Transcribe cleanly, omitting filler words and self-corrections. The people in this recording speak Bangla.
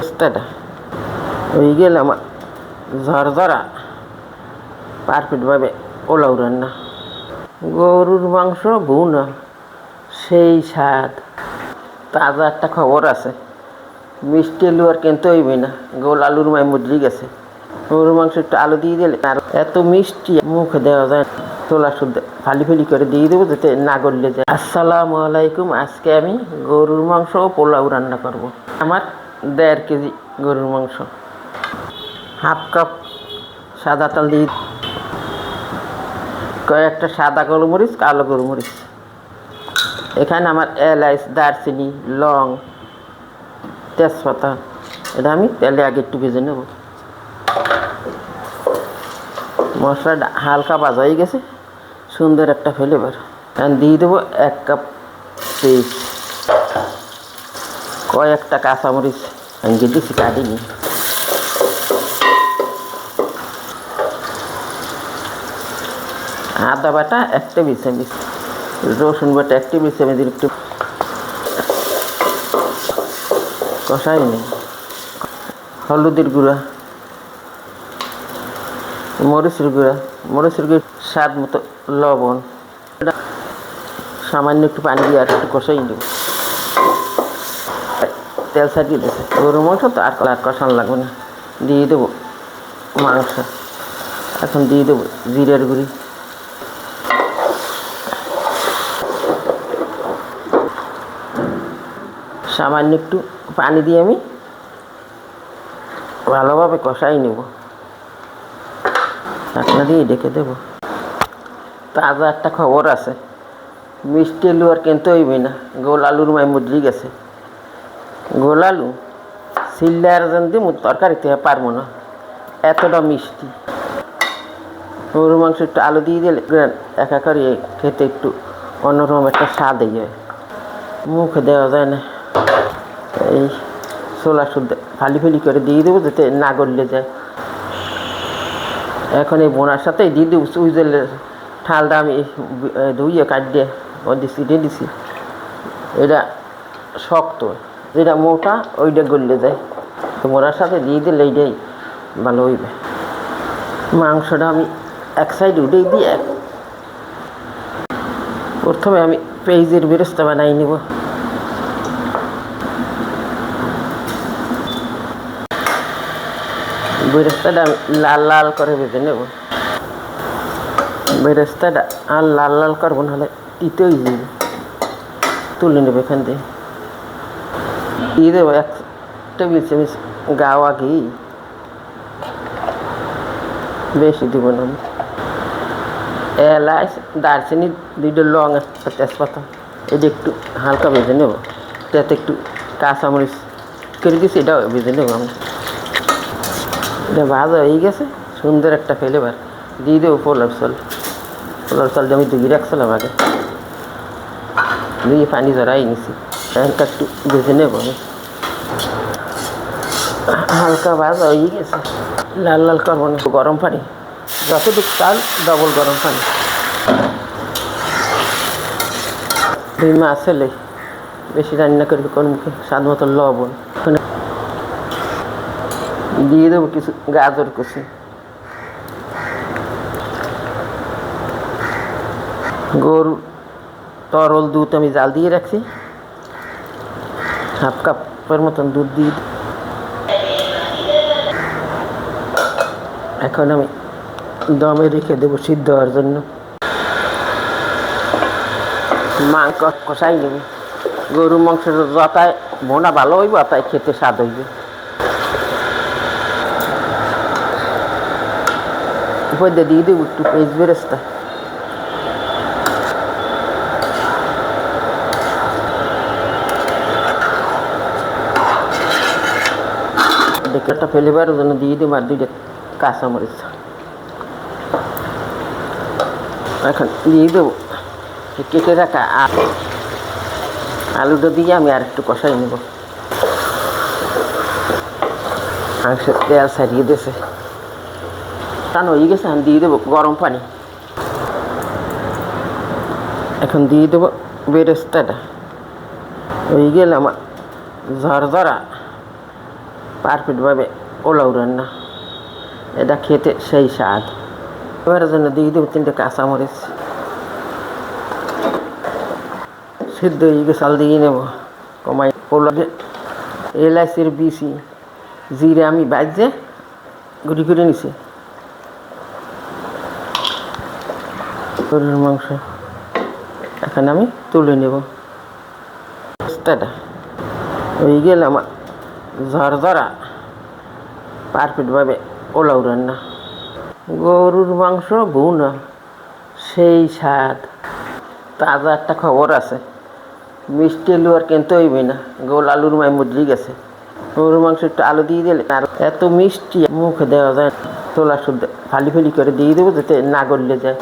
রাস্তাটা হয়ে গেলে আমার ঝরঝরা পারফেক্টভাবে পোলাও রান্না। গরুর মাংস ভুনা সেই স্বাদ। তাজা একটা খবর আছে, মিষ্টি আলু আর কিনতে হইবে না, গোল আলুর মায় মুদ্রি গেছে। গরুর মাংস একটু আলু দিয়ে দিলে আর এত মিষ্টি মুখে দেওয়া যায়। তোলা শুদ্ধ ফালি ফালি করে দিয়ে দেবো যাতে না গললে যায়। আসসালামু আলাইকুম। আজকে আমি গরুর মাংস ও পোলাও রান্না করব। আমার 1.5 কেজি গরুর মাংস, হাফ কাপ সাদা তেল দিয়ে, কয়েকটা সাদা গোলমরিচ, কালো গোলমরিচ, এখানে আমার এলাচ, দারচিনি, লং, তেজপাতা, এটা আমি তেলে আগে একটু ভেজে নেব। মশলাটা হালকা ভাজা হয়ে গেছে, সুন্দর একটা ফ্লেভার। এখন দিয়ে দেবো 1 কাপ পেস্ট, কয়েকটা কাঁচামরিচ আমি দিচ্ছি কাটিনি, আদা বাটা 1 টেবিল চামচ, রসুন বাটা 1 টেবিল চামচ, একটু কষাই নেই। হলুদের গুঁড়া, মরিচের গুঁড়া, স্বাদ মতো লবণ, সামান্য একটু পানি দিয়ে আর একটু কষাই নেব। তেল ছাড়িয়ে দিয়েছে, গরুর মাংস তো আর কষানো লাগবে না। দিয়ে দেবো মাংস। এখন দিয়ে দেবো জিরার গুঁড়ি, সামান্য একটু পানি দিয়ে আমি ভালোভাবে কষাই নেব। ঢাকনা দিয়ে ডেকে দেবো। তাজা একটা খবর আছে, মিষ্টি আলু আর কিনতে হইবে না, গোল আলুর মায় মুদ্রি গেছে। গোল আলু ছিললে আর যেন দিব তরকারিতে পারবো না, এতটা মিষ্টি। গরুর মাংস একটু আলু দিয়ে দিলে একা করে খেতে একটু অন্যরকম একটা স্বাদ হয়, মুখে দেওয়া যায় না। এই ছোলা শুদ্ধ ফালি ফালি করে দিয়ে দেবো যাতে না গললে যায়। এখন এই বোনার সাথে দিয়ে দেবো সুইজেলের ঠালটা আমি ধুইয়ে কাটিয়ে ছিটে দিছি। এটা শক্ত, যেটা মোটা ওইটা গললে যায়, তো বোনার সাথে দিয়ে দিলে এইটাই ভালো হইবে। মাংসটা আমি এক সাইড উঠেই দিয়ে প্রথমে আমি পেঁয়াজের বেরেস্তা বানাই নেব। বেরেস্তাটা আমি লাল লাল করে ভেজে নেব। বেরেস্তাটা আর লাল লাল করবো, নাহলে তিতেই যাবে। তুলে নেবে এখান থেকে, দিয়ে দেবো 1 টেবিল চামচ গাওয়া ঘি, বেশি দেবো না। এলাচ, দারচিনি, 2টা লং, একটা তেজপাতা, এটা একটু হালকা ভেজে নেব। যাতে একটু কাঁচামরিচ করে দিচ্ছি, এটাও ভেজে নেব আমি। এটা ভাজা হয়ে গেছে, সুন্দর একটা ফ্লেভার। দিয়ে দেবো পোলার চালটা আমি ধুয়ে রাখছিলাম আগে, ধুয়ে পানি ঝরাই নিছি। একটা একটু ভেজে নেব আমি। হালকা ভাজা হয়ে গেছে, লাল লাল করবো না। গরম পানি যতটুকু চাল, ডবল গরম পানি। 2 মাস হলে বেশি রান্না করবে কোন মুখে, স্বাদ মতো লবণ। দিয়ে দেবো কিছু গাজর কুচি, গরুর তরল দুধ আমি জাল দিয়ে রাখছি, হাফ কাপের মতন দুধ দিয়ে। এখন আমি দমে রেখে দেবো সিদ্ধ হওয়ার জন্য। মাংস কষাই নেবে। গরুর মাংস যতায় ভোনা ভালো হইব, তাই খেতে স্বাদ হইবে। উপর দিয়ে দেবো একটু পেঁয়াজ বেরেস্তা, একটা ফ্লেভারের জন্য দিয়ে দেবো আর 2টা কাঁচামরিচ। এখন দিয়ে দেবো কেটে রাখা আলুটা দিয়ে আমি আর একটু কষাই নেব। মাংসের তেল ছাড়িয়ে দিয়েছে, টান হয়ে গেছে। এখন দিয়ে দেবো গরম পানি। এখন দিয়ে দেবো বেরেস্তাটা। হয়ে গেলে আমার ঝরঝরা পারফেক্টভাবে পোলাও রান্না। এটা খেতে সেই স্বাদ। এবারের জন্য দিয়ে দেবো 3টে কাঁচামরিচ। সিদ্ধ হয়ে গিয়ে চাল দিয়ে নেব কমাই। পোলাও এলাচির বিচি জিরে আমি বাজে গুঁড়ি করে নিছি। গরুর মাংস এখন আমি তুলে নেব। হয়ে গেলে আমার ঝরঝরা পারফেক্টভাবে পোলাও রান্না। গরুর মাংস ভুনা সেই স্বাদ। তাজা একটা খবর আছে, মিষ্টি আলু আর কিনতে হইবে না, গোল আলুর মায় মজে গেছে। গরুর মাংস একটু আলু দিয়ে দিলে আর এত মিষ্টি মুখে দেওয়া যায়। তোলা শুদ্ধ ফালি ফালি করে দিয়ে দেবো যাতে না গড়লে যায়।